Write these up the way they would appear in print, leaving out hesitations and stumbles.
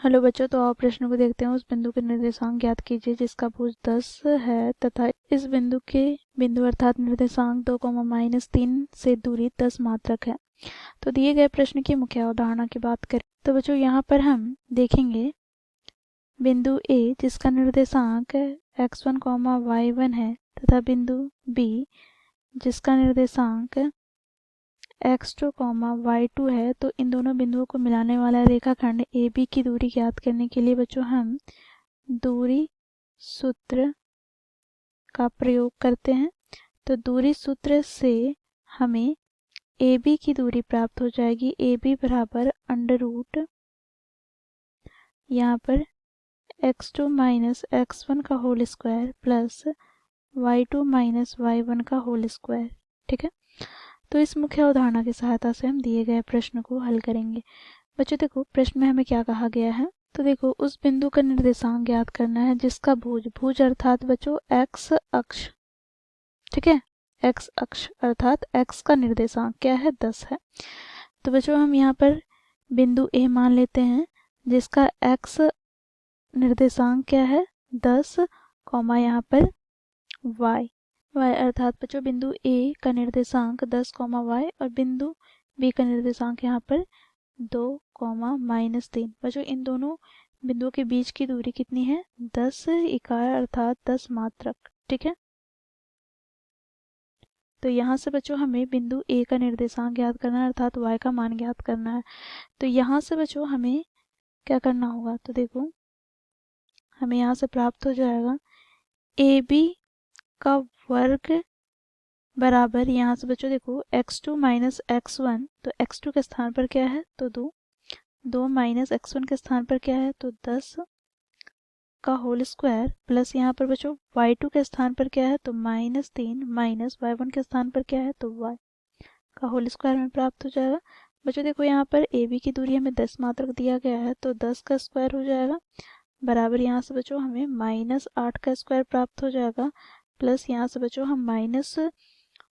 Hello बच्चों, तो आप प्रश्न को देखते हैं। उस बिंदु के निर्देशांक ज्ञात कीजिए जिसका भुज 10 है तथा इस बिंदु के बिंदु अर्थात निर्देशांक 2, -3 से दूरी 10 मात्रक है। तो दिए गए प्रश्न की मुख्य अवधारणा की बात करें तो बच्चों यहाँ पर हम देखेंगे बिंदु ए जिसका निर्देशांक x1, y1 है तथा बिंदु बी जिसका निर्देशांक x2, y2 है। तो इन दोनों बिंदुओं को मिलाने वाला रेखाखंड AB की दूरी ज्ञात करने के लिए बच्चों हम दूरी सूत्र का प्रयोग करते हैं। तो दूरी सूत्र से हमें AB की दूरी प्राप्त हो जाएगी। AB बराबर अंडर रूट यहाँ पर x2 माइनस x1 का whole square plus y2 minus y1 का होल स्क्वायर। ठीक है, तो इस मुख्य अवधारणा की सहायता से हम दिए गए प्रश्न को हल करेंगे। बच्चों देखो प्रश्न में हमें क्या कहा गया है। तो देखो उस बिंदु का निर्देशांक ज्ञात करना है जिसका भुज अर्थात बच्चों x अक्ष, ठीक है, x अक्ष अर्थात x का निर्देशांक क्या है 10 है। तो बच्चों हम यहाँ पर बिंदु A मान लेते हैं जिसका x निर्देशांक क्या है 10, यहाँ पर y अर्थात बच्चों बिंदु A का निर्देशांक 10, y और बिंदु B का निर्देशांक यहाँ पर 2, -3। बच्चों इन दोनों बिंदुओं के बीच की दूरी कितनी है 10 इकाई अर्थात 10 मात्रक। ठीक है, तो यहाँ से बच्चों हमें बिंदु A का निर्देशांक ज्ञात करना है अर्थात y का मान ज्ञात करना है। तो यहाँ से बच्चों हमें क्या करना होगा, तो देखो हमें यहाँ से प्राप्त हो जाएगा AB का वर्ग बराबर, यहाँ से बच्चों देखो x2 माइनस x1, तो x2 के स्थान पर क्या है तो 2 माइनस x1 के स्थान पर क्या है तो 10 का होल स्क्वायर प्लस यहाँ पर बच्चों y2 के स्थान पर क्या है तो -3 माइनस y1 के स्थान पर क्या है तो y का होल स्क्वायर में प्राप्त हो जाएगा। बच्चों देखो यहाँ पर AB की दूरी हमें 10 मात्रक दिया गया है तो 10 का स्क्वायर हो जाएगा बराबर, यहाँ से बच्चों हमें -8 का स्क्वायर प्राप्त हो जाएगा प्लस यहाँ से बच्चों हम माइनस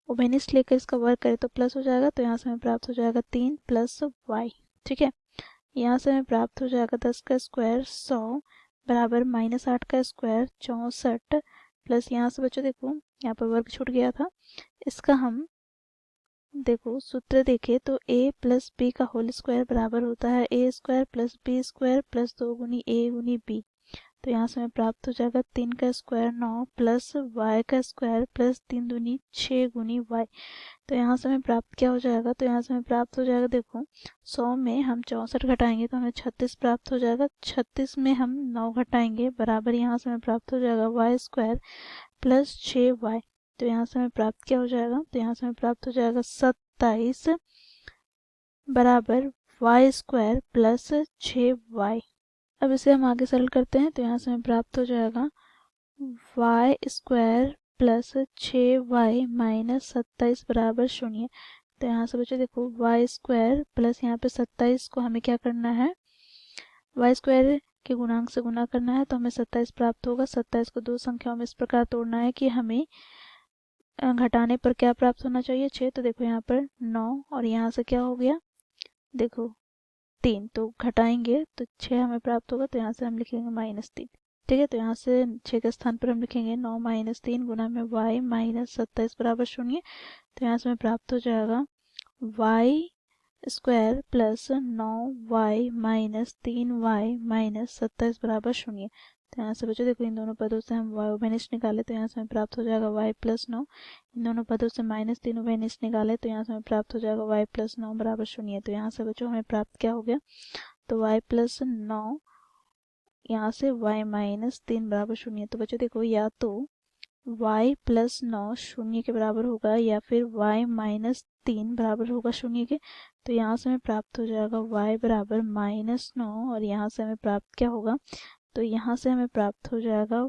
उभयनिष्ठ लेकर इसका वर्ग करें तो प्लस हो जाएगा। तो यहाँ से हमें प्राप्त हो जाएगा 3 प्लस y। ठीक है, यहाँ से हमें प्राप्त हो जाएगा 10 का स्क्वायर 100 बराबर -8 का स्क्वायर 64 प्लस यहाँ से बच्चों देखो यहाँ पर वर्ग छूट गया था, इसका हम देखो सूत्र देखें तो a प्लस बी का होल स्क्वायर बराबर होता है a square plus B square plus 2 गुनी a गुनी b। तो यहाँ से हमें प्राप्त हो जाएगा 3 का स्क्वायर 9 प्लस y का स्क्वायर प्लस 3 दूनी 6 गुनी y। तो यहाँ से हमें प्राप्त क्या हो जाएगा, तो यहाँ से हमें प्राप्त हो जाएगा देखो 100 में हम 64 घटाएंगे तो हमें 36 प्राप्त हो जाएगा, 36 में हम 9 घटाएंगे बराबर, यहाँ से हमें प्राप्त हो जाएगा y स्क्वायर प्लस 6y। तो यहाँ से हमें प्राप्त क्या हो जाएगा, तो यहाँ से हमें प्राप्त हो जाएगा 27 बराबर y स्क्वायर प्लस 6y। अब इसे हम आगे सरल करते हैं तो यहाँ से हमें प्राप्त हो जाएगा y square plus 6y minus 27 बराबर 0। तो यहाँ से बच्चों देखो y स्क्वायर प्लस यहाँ पे 27 को हमें क्या करना है y स्क्वायर के गुणांक से गुना करना है तो हमें 27 प्राप्त होगा। 27 को दो संख्याओं में इस प्रकार तोड़ना है कि हमें घटाने पर क्या प्राप्त होना चाहिए 6। तो देखो यहाँ पर 9 और यहाँ से क्या हो गया देखो 3, तो घटाएंगे तो 6 हमें प्राप्त होगा। तो यहाँ से हम लिखेंगे -3। ठीक है, तो यहाँ से 6 के स्थान पर हम लिखेंगे 9 - 3 गुना में y माइनस 27 बराबर 0। तो यहाँ से हमें प्राप्त हो जाएगा y square plus 9y minus 3y minus 27 बराबर 0। तो यहाँ से बच्चों देखो इन दोनों पदों से हम y उभयनिष्ठ निकाले तो यहाँ से हमें प्राप्त हो जाएगा y प्लस 9। इन दोनों पदों से -3 उभयनिष्ठ निकाले तो यहाँ से हमें प्राप्त हो जाएगा y प्लस 9 बराबर 0। तो यहाँ से बच्चों हमें प्राप्त क्या हो गया, तो y प्लस 9 यहाँ से y माइनस 3 बराबर 0। तो बच्चों देखो या तो y प्लस 9 0 के बराबर होगा या फिर y माइनस 3 बराबर होगा 0 के। तो यहाँ से हमें प्राप्त हो जाएगा y बराबर -9 और यहाँ से हमें प्राप्त क्या होगा, तो यहाँ से हमें प्राप्त हो जाएगा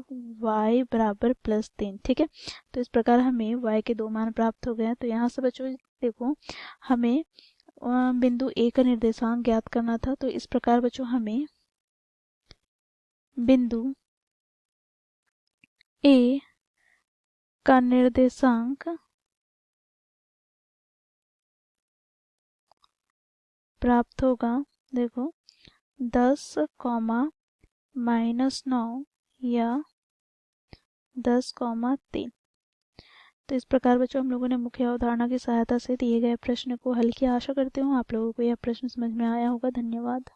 y बराबर +3। ठीक है, तो इस प्रकार हमें y के दो मान प्राप्त हो गए हैं। तो यहाँ से बच्चों देखो हमें बिंदु A का निर्देशांक ज्ञात करना था। तो इस प्रकार बच्चों हमें बिंदु A का निर्देशांक प्राप्त होगा। देखो 10, -9 या 10, 3। तो इस प्रकार बच्चों हम लोगों ने मुख्य अवधारणा की सहायता से दिए गए प्रश्न को हल किया। आशा करती हूँ आप लोगों को यह प्रश्न समझ में आया होगा। धन्यवाद।